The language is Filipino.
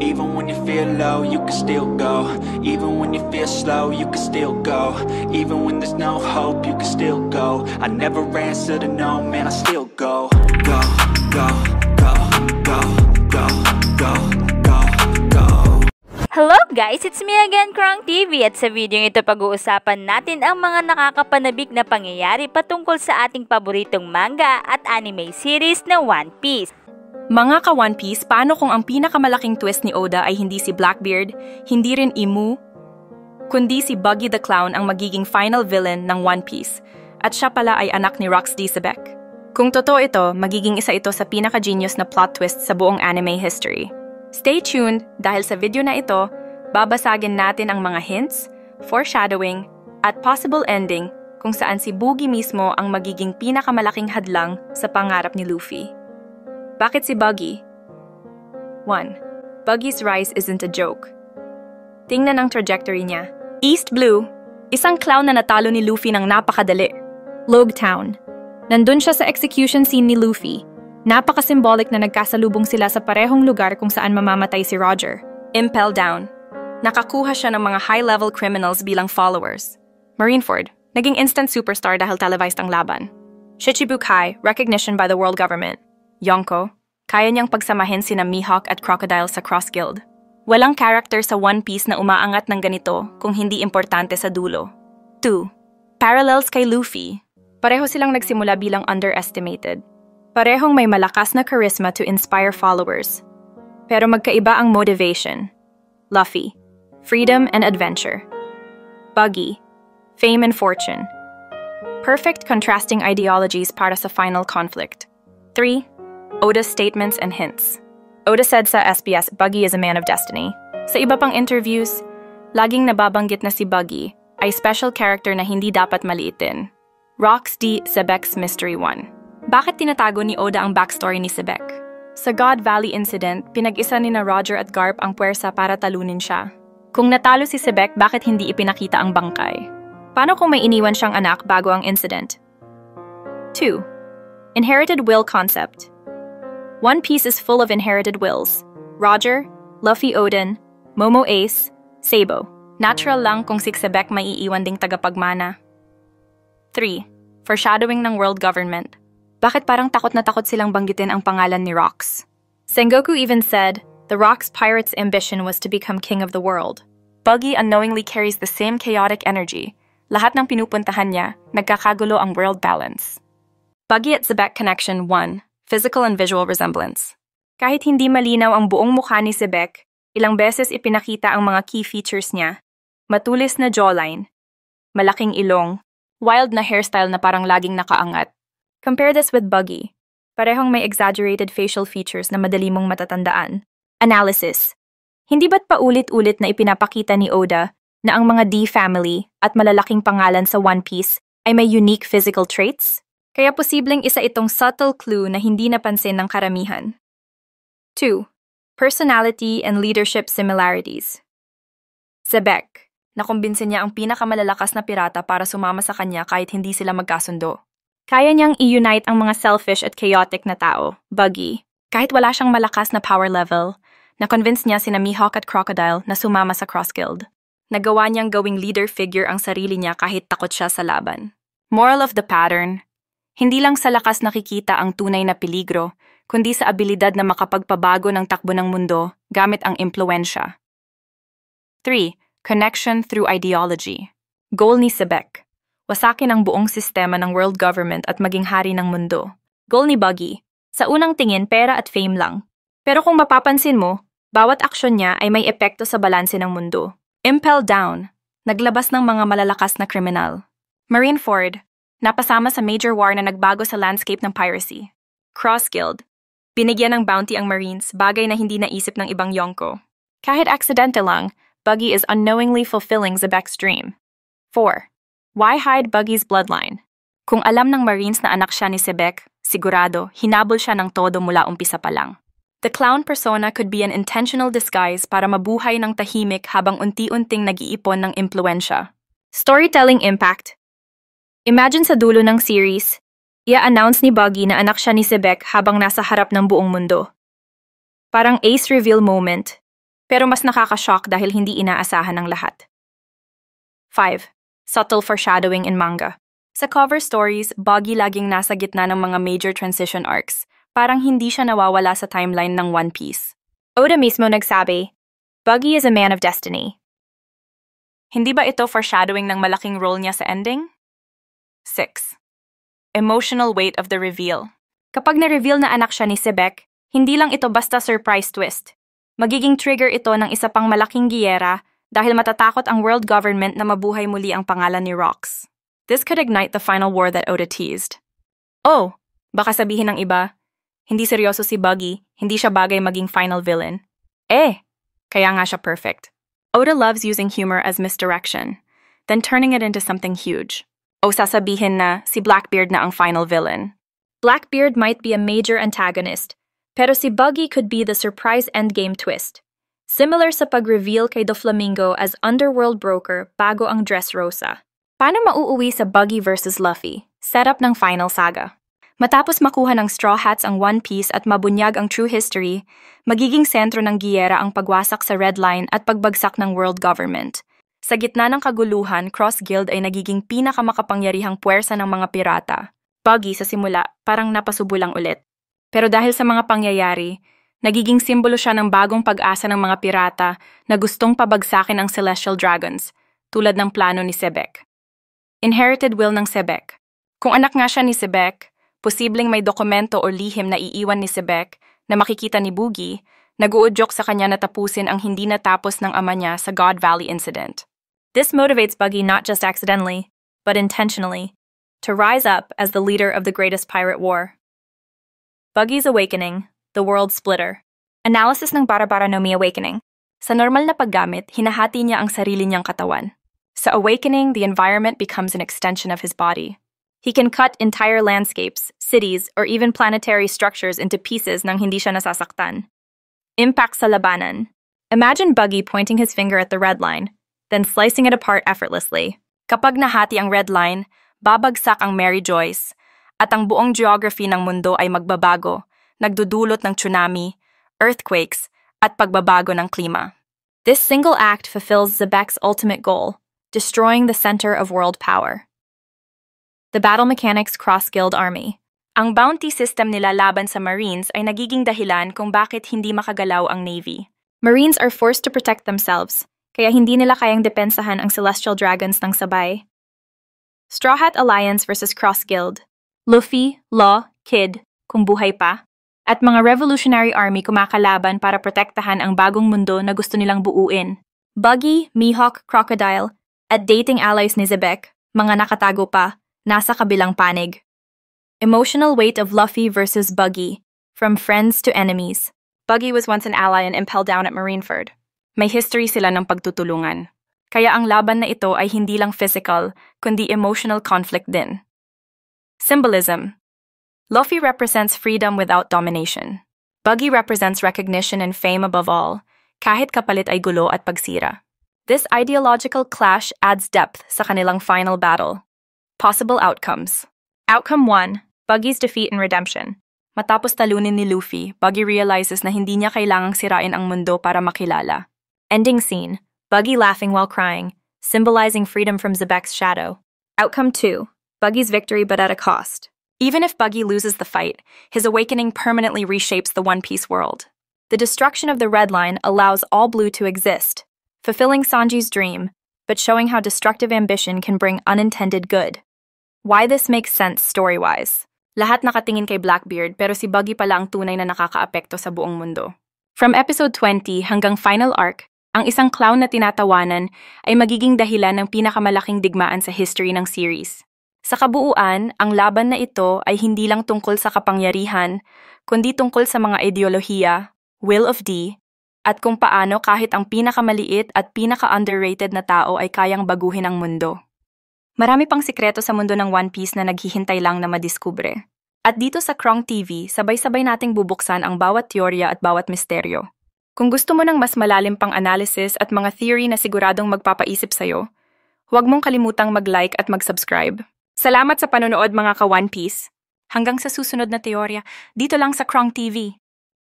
Even when you feel low, you can still go. Even when you feel slow, you can still go. Even when there's no hope, you can still go. I never answer to no, man, I still go. Go, go, go, go, go, go, go, go. Hello guys! It's me again, Krong TV, at sa video ito pag-uusapan natin ang mga nakakapanabik na pangyayari patungkol sa ating paboritong manga at anime series na One Piece. Mga ka-One Piece, paano kung ang pinakamalaking twist ni Oda ay hindi si Blackbeard, hindi rin Imu, kundi si Buggy the Clown ang magiging final villain ng One Piece, at siya pala ay anak ni Rox D. Sebek? Kung totoo ito, magiging isa ito sa pinaka-genius na plot twist sa buong anime history. Stay tuned dahil sa video na ito, babasagin natin ang mga hints, foreshadowing, at possible ending kung saan si Buggy mismo ang magiging pinakamalaking hadlang sa pangarap ni Luffy. Bakit si Buggy? 1. Buggy's rise isn't a joke. Tingnan ang trajectory niya. East Blue, isang clown na natalo ni Luffy ng napakadali. Logue Town, nandun siya sa execution scene ni Luffy. Napaka-symbolic na nagkasalubong sila sa parehong lugar kung saan mamamatay si Roger. Impel Down, nakakuha siya ng mga high-level criminals bilang followers. Marineford, naging instant superstar dahil televised ang laban. Shichibukai, recognition by the world government. Yonko, kaya niyang pagsamahin sina Mihawk at Crocodile sa Cross Guild. Walang character sa One Piece na umaangat ng ganito kung hindi importante sa dulo. 2. Parallels kay Luffy. Pareho silang nagsimula bilang underestimated. Parehong may malakas na charisma to inspire followers. Pero magkaiba ang motivation. Luffy, freedom and adventure. Buggy, fame and fortune. Perfect contrasting ideologies para sa final conflict. 3. Oda's statements and hints. Oda said sa SBS, Buggy is a man of destiny. Sa iba pang interviews, laging nababanggit na si Buggy ay special character na hindi dapat maliitin. Rox D. Sebek's Mystery 1. Bakit tinatago ni Oda ang backstory ni Sebek? Sa God Valley incident, pinag-isa ni na Roger at Garp ang puwersa para talunin siya. Kung natalo si Sebek, bakit hindi ipinakita ang bangkay? Paano kung may iniwan siyang anak bago ang incident? 2. Inherited will concept. One Piece is full of inherited wills. Roger, Luffy Odin, Momo Ace, Sabo. Natural lang kung si Sebek may iiwan ding tagapagmana. 3. Foreshadowing ng world government. Bakit parang takot na takot silang banggitin ang pangalan ni Rox? Sengoku even said, the Rox pirate's ambition was to become king of the world. Buggy unknowingly carries the same chaotic energy. Lahat ng pinupuntahan niya, nagkakagulo ang world balance. Buggy at Sebek Connection 1. Physical and visual resemblance. Kahit hindi malinaw ang buong mukha ni Sebek, ilang beses ipinakita ang mga key features niya. Matulis na jawline, malaking ilong, wild na hairstyle na parang laging nakaangat. Compare this with Buggy. Parehong may exaggerated facial features na madali mong matatandaan. Analysis. Hindi ba't paulit-ulit na ipinapakita ni Oda na ang mga D family at malalaking pangalan sa One Piece ay may unique physical traits? Kaya posibleng isa itong subtle clue na hindi napansin ng karamihan. 2. Personality and leadership similarities. Sebek, nakumbinsin niya ang pinakamalalakas na pirata para sumama sa kanya kahit hindi sila magkasundo. Kaya niyang i-unite ang mga selfish at chaotic na tao. Buggy, kahit wala siyang malakas na power level, na-convince niya sina Mihawk at Crocodile na sumama sa Cross Guild. Nagawa niyang gawing leader figure ang sarili niya kahit takot siya sa laban. Moral of the pattern, hindi lang sa lakas nakikita ang tunay na peligro, kundi sa abilidad na makapagpabago ng takbo ng mundo gamit ang impluensya. 3. Connection through ideology. Goal ni Sebek. Wasakin ang buong sistema ng world government at maging hari ng mundo. Goal ni Buggy. Sa unang tingin, pera at fame lang. Pero kung mapapansin mo, bawat aksyon niya ay may epekto sa balanse ng mundo. Impel Down. Naglabas ng mga malalakas na kriminal. Marineford. Napasama sa major war na nagbago sa landscape ng piracy. Cross Guild. Binigyan ng bounty ang Marines, bagay na hindi naisip ng ibang Yonko. Kahit aksidente lang, Buggy is unknowingly fulfilling Sebek's dream. 4. Why hide Buggy's bloodline? Kung alam ng Marines na anak siya ni Sebek, sigurado, hinabol siya ng todo mula umpisa pa lang. The clown persona could be an intentional disguise para mabuhay ng tahimik habang unti-unting nag-iipon ng impluensya. Storytelling impact. Imagine sa dulo ng series, i-announce ni Buggy na anak siya ni Sebek habang nasa harap ng buong mundo. Parang ace reveal moment, pero mas nakaka-shock dahil hindi inaasahan ng lahat. 5. Subtle foreshadowing in manga. Sa cover stories, Buggy laging nasa gitna ng mga major transition arcs. Parang hindi siya nawawala sa timeline ng One Piece. Oda mismo nagsabi, Buggy is a man of destiny. Hindi ba ito foreshadowing ng malaking role niya sa ending? 6. Emotional weight of the reveal. Kapag na-reveal na anak siya ni Sebek, hindi lang ito basta surprise twist. Magiging trigger ito ng isa pang malaking giyera dahil matatakot ang world government na mabuhay muli ang pangalan ni Rox. This could ignite the final war that Oda teased. Oh, baka sabihin ng iba, hindi seryoso si Buggy, hindi siya bagay maging final villain. Kaya nga siya perfect. Oda loves using humor as misdirection, then turning it into something huge. O sasabihin na si Blackbeard na ang final villain. Blackbeard might be a major antagonist, pero si Buggy could be the surprise endgame twist. Similar sa pag-reveal kay Doflamingo as underworld broker bago ang Dressrosa. Paano mauuwi sa Buggy versus Luffy? Setup ng final saga. Matapos makuha ng Straw Hats ang One Piece at mabunyag ang true history, magiging sentro ng giyera ang pagwasak sa Red Line at pagbagsak ng world government. Sa gitna ng kaguluhan, Cross Guild ay nagiging pinakamakapangyarihang puwersa ng mga pirata. Buggy sa simula, parang napasubulang ulit. Pero dahil sa mga pangyayari, nagiging simbolo siya ng bagong pag-asa ng mga pirata na gustong pabagsakin ang Celestial Dragons, tulad ng plano ni Sebek. Inherited will ng Sebek. Kung anak nga siya ni Sebek, posibleng may dokumento o lihim na iiwan ni Sebek na makikita ni Buggy, nag-uudyok sa kanya na tapusin ang hindi natapos ng ama niya sa God Valley incident. This motivates Buggy not just accidentally, but intentionally, to rise up as the leader of the greatest pirate war. Buggy's Awakening, the World Splitter. Analysis ng Barabara no Mi Awakening. Sa normal na paggamit, hinahati niya ang sarili niyang katawan. Sa Awakening, the environment becomes an extension of his body. He can cut entire landscapes, cities, or even planetary structures into pieces nang hindi siya nasasaktan. Impact sa labanan. Imagine Buggy pointing his finger at the red line, then slicing it apart effortlessly. Kapag nahati ang red line, babagsak ang Mary Joyce, at ang buong geography ng mundo ay magbabago, nagdudulot ng tsunami, earthquakes, at pagbabago ng klima. This single act fulfills Zebek's ultimate goal, destroying the center of world power. The Battle Mechanics Cross Guild Army. Ang bounty system nila laban sa Marines ay nagiging dahilan kung bakit hindi makagalaw ang Navy. Marines are forced to protect themselves, kaya hindi nila kayang depensahan ang Celestial Dragons ng sabay. Straw Hat Alliance versus Cross Guild. Luffy, Law, Kid, kung buhay pa, at mga Revolutionary Army kumakalaban para protektahan ang bagong mundo na gusto nilang buuin. Buggy, Mihawk, Crocodile, at dating allies ni Zebek, mga nakatago pa, nasa kabilang panig. Emotional weight of Luffy versus Buggy, from friends to enemies. Buggy was once an ally and impelled down at Marineford. May history sila ng pagtutulungan. Kaya ang laban na ito ay hindi lang physical, kundi emotional conflict din. Symbolism. Luffy represents freedom without domination. Buggy represents recognition and fame above all, kahit kapalit ay gulo at pagsira. This ideological clash adds depth sa kanilang final battle. Possible outcomes. Outcome 1. Buggy's defeat and redemption. Matapos talunin ni Luffy, Buggy realizes na hindi niya kailangang sirain ang mundo para makilala. Ending scene. Buggy laughing while crying, symbolizing freedom from Zebek's shadow. Outcome 2. Buggy's victory but at a cost. Even if Buggy loses the fight, his awakening permanently reshapes the One Piece world. The destruction of the Red Line allows All Blue to exist, fulfilling Sanji's dream, but showing how destructive ambition can bring unintended good. Why this makes sense story-wise. Lahat nakatingin kay Blackbeard pero si Buggy pala ang tunay na nakakaapekto sa buong mundo. From episode 20 hanggang final arc, ang isang clown na tinatawanan ay magiging dahilan ng pinakamalaking digmaan sa history ng series. Sa kabuuan, ang laban na ito ay hindi lang tungkol sa kapangyarihan, kundi tungkol sa mga ideolohiya, will of D, at kung paano kahit ang pinakamaliit at pinaka-underrated na tao ay kayang baguhin ang mundo. Marami pang sikreto sa mundo ng One Piece na naghihintay lang na madiskubre. At dito sa Krong TV, sabay-sabay nating bubuksan ang bawat teorya at bawat misteryo. Kung gusto mo ng mas malalim pang analysis at mga theory na siguradong magpapaisip sa'yo, huwag mong kalimutang mag-like at mag-subscribe. Salamat sa panonood mga ka-One Piece. Hanggang sa susunod na teorya, dito lang sa Krong TV.